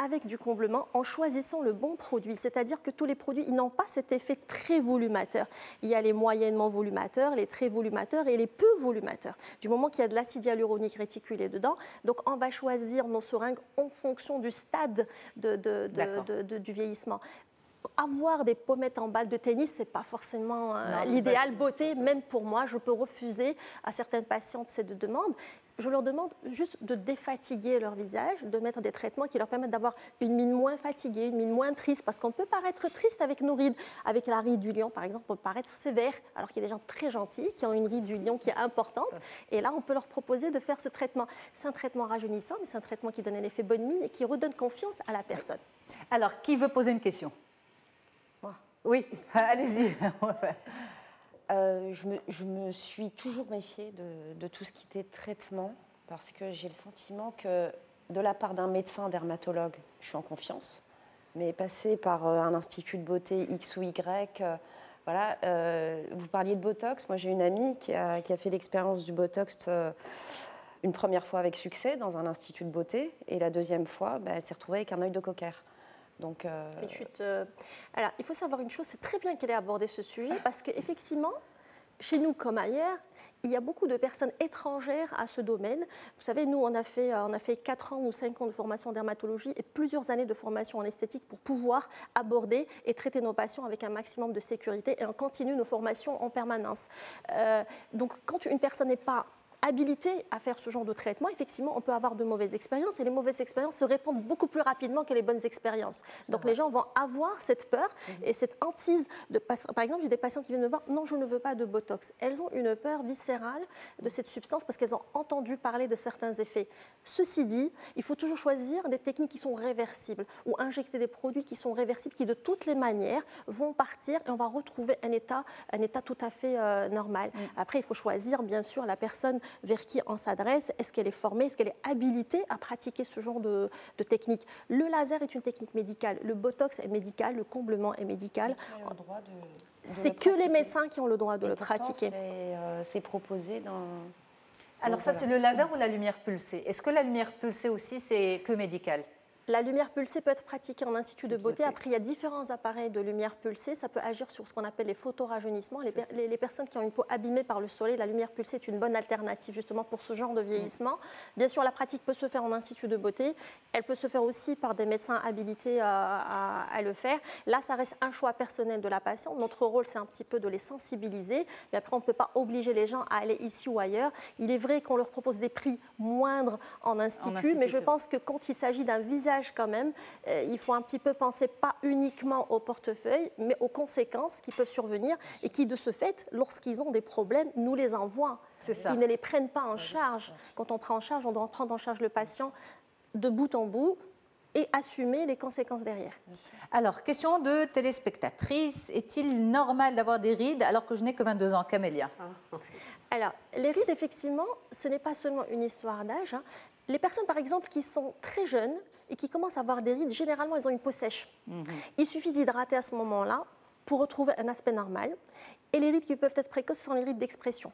avec du comblement en choisissant le bon produit. C'est-à-dire que tous les produits, ils n'ont pas cet effet très volumateur. Il y a les moyennement volumateurs, les très volumateurs et les peu volumateurs. Du moment qu'il y a de l'acide hyaluronique réticulé dedans, donc on va choisir nos seringues en fonction du stade du vieillissement. Avoir des pommettes en balle de tennis, ce n'est pas forcément l'idéal beauté. Même pour moi, je peux refuser à certaines patientes cette demande. Je leur demande juste de défatiguer leur visage, de mettre des traitements qui leur permettent d'avoir une mine moins fatiguée, une mine moins triste, parce qu'on peut paraître triste avec nos rides. Avec la ride du lion, par exemple, on peut paraître sévère, alors qu'il y a des gens très gentils qui ont une ride du lion qui est importante. Et là, on peut leur proposer de faire ce traitement. C'est un traitement rajeunissant, mais c'est un traitement qui donne un effet bonne mine et qui redonne confiance à la personne. Alors, qui veut poser une question? Moi. Oui, allez-y. Je me suis toujours méfiée de tout ce qui était traitement parce que j'ai le sentiment que de la part d'un médecin dermatologue, je suis en confiance, mais passer par un institut de beauté X ou Y, voilà. Vous parliez de Botox, moi j'ai une amie qui a fait l'expérience du Botox une première fois avec succès dans un institut de beauté et la deuxième fois, elle s'est retrouvée avec un œil de cocker. Donc, alors, il faut savoir une chose, c'est très bien qu'elle ait abordé ce sujet parce qu'effectivement, chez nous comme ailleurs, il y a beaucoup de personnes étrangères à ce domaine. Vous savez, nous, on a fait 4 ans ou 5 ans de formation en dermatologie et plusieurs années de formation en esthétique pour pouvoir aborder et traiter nos patients avec un maximum de sécurité et on continue nos formations en permanence. Donc, quand une personne n'est pas habilité à faire ce genre de traitement, effectivement, on peut avoir de mauvaises expériences et les mauvaises expériences se répandent beaucoup plus rapidement que les bonnes expériences. Donc les gens vont avoir cette peur et cette hantise. Par exemple, j'ai des patientes qui viennent me voir, non, je ne veux pas de Botox. Elles ont une peur viscérale de cette substance parce qu'elles ont entendu parler de certains effets. Ceci dit, il faut toujours choisir des techniques qui sont réversibles ou injecter des produits qui sont réversibles, qui de toutes les manières vont partir et on va retrouver un état tout à fait normal. Après, il faut choisir, bien sûr, la personne vers qui on s'adresse, est-ce qu'elle est formée, est-ce qu'elle est habilitée à pratiquer ce genre de technique. Le laser est une technique médicale, le Botox est médical, le comblement est médical. C'est que les médecins qui ont le droit de le pratiquer. C'est proposé dans... Alors ça, c'est le laser ou la lumière pulsée? Est-ce que la lumière pulsée aussi, c'est que médical? La lumière pulsée peut être pratiquée en institut de beauté. Après, il y a différents appareils de lumière pulsée. Ça peut agir sur ce qu'on appelle les photorajeunissements. Les personnes qui ont une peau abîmée par le soleil, la lumière pulsée est une bonne alternative justement pour ce genre de vieillissement. Bien sûr, la pratique peut se faire en institut de beauté. Elle peut se faire aussi par des médecins habilités à le faire. Là, ça reste un choix personnel de la patiente. Notre rôle, c'est un petit peu de les sensibiliser. Mais après, on ne peut pas obliger les gens à aller ici ou ailleurs. Il est vrai qu'on leur propose des prix moindres en institut, mais je pense que quand il s'agit d'un visage quand même, il faut un petit peu penser pas uniquement au portefeuille, mais aux conséquences qui peuvent survenir et qui, de ce fait, lorsqu'ils ont des problèmes, nous les envoient. Ils ne les prennent pas en charge. Quand on prend en charge, on doit prendre en charge le patient de bout en bout et assumer les conséquences derrière. Alors, question de téléspectatrice, est-il normal d'avoir des rides alors que je n'ai que 22 ans, Camélia? Alors, les rides, effectivement, ce n'est pas seulement une histoire d'âge. Les personnes, par exemple, qui sont très jeunes et qui commencent à avoir des rides, généralement, elles ont une peau sèche. Il suffit d'hydrater à ce moment-là pour retrouver un aspect normal. Et les rides qui peuvent être précoces sont les rides d'expression.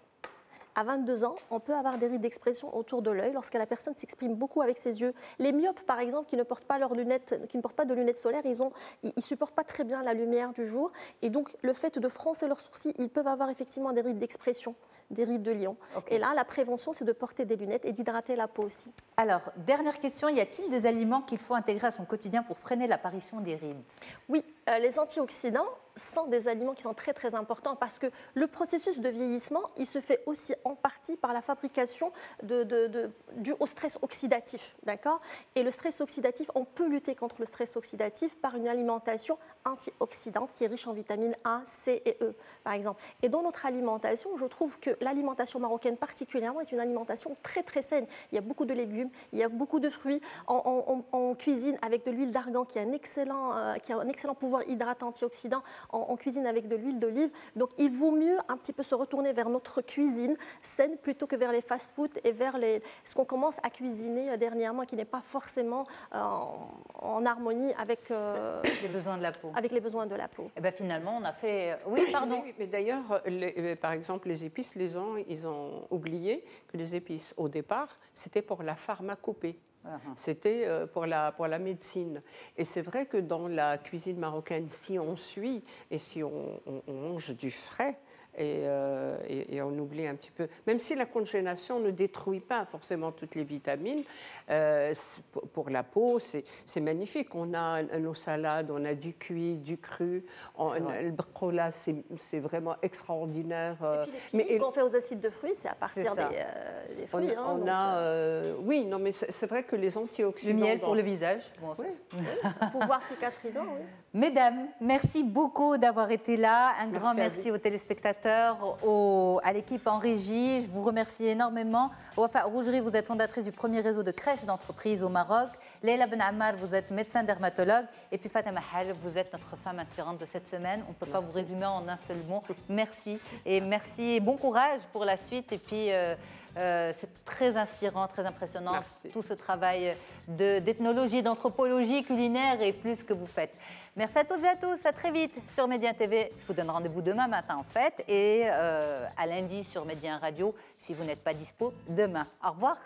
à 22 ans, on peut avoir des rides d'expression autour de l'œil lorsque la personne s'exprime beaucoup avec ses yeux. Les myopes, par exemple, qui ne portent pas leurs lunettes, qui ne portent pas de lunettes solaires, ils supportent pas très bien la lumière du jour. Et donc, le fait de froncer leurs sourcils, ils peuvent avoir effectivement des rides d'expression, des rides de lion. Okay. Et là, la prévention, c'est de porter des lunettes et d'hydrater la peau aussi. Alors, dernière question, y a-t-il des aliments qu'il faut intégrer à son quotidien pour freiner l'apparition des rides? Oui, les antioxydants sont des aliments qui sont très très importants parce que le processus de vieillissement, il se fait aussi en partie par la fabrication due au stress oxydatif, d'accord? Et le stress oxydatif, on peut lutter contre le stress oxydatif par une alimentation antioxydante qui est riche en vitamines A, C et E, par exemple. Et dans notre alimentation, je trouve que l'alimentation marocaine particulièrement est une alimentation très très saine. Il y a beaucoup de légumes, il y a beaucoup de fruits. On cuisine avec de l'huile d'argan qui a un excellent pouvoir hydratant antioxydant. On cuisine avec de l'huile d'olive. Donc, il vaut mieux un petit peu se retourner vers notre cuisine saine plutôt que vers les fast-foods et vers ce qu'on commence à cuisiner dernièrement qui n'est pas forcément en harmonie avec les besoins de la peau. Avec les besoins de la peau. Et bien finalement, on a fait... Oui, pardon. Oui, mais d'ailleurs, par exemple, les épices, les gens, ils ont oublié que les épices, au départ, c'était pour la pharmacopée. C'était pour la médecine. Et c'est vrai que dans la cuisine marocaine, si on suit et si on mange du frais, et on oublie un petit peu, même si la congélation ne détruit pas forcément toutes les vitamines, pour la peau, c'est magnifique. On a nos salades, on a du cuit, du cru, le baqoula, c'est vraiment extraordinaire. Et puis qu'on fait aux acides de fruits, c'est à partir des fruits. Oui, non, mais c'est vrai que les antioxydants... Le miel pour le visage. Bon, oui. Pouvoir cicatrisant, oui. Mesdames, merci beaucoup d'avoir été là. Un grand merci aux téléspectateurs, à l'équipe en régie. Je vous remercie énormément. Wafa Rougerie, vous êtes fondatrice du premier réseau de crèches d'entreprise au Maroc. Leila Ben Ammar, vous êtes médecin dermatologue. Et puis Fatema Hal, vous êtes notre femme inspirante de cette semaine. On ne peut pas vous résumer en un seul mot. Merci. Et merci et bon courage pour la suite. Et puis... c'est très inspirant, très impressionnant, tout ce travail d'ethnologie, d'anthropologie culinaire et plus que vous faites. Merci à toutes et à tous, à très vite sur Média TV. Je vous donne rendez-vous demain matin en fait et à lundi sur Média Radio si vous n'êtes pas dispo demain. Au revoir.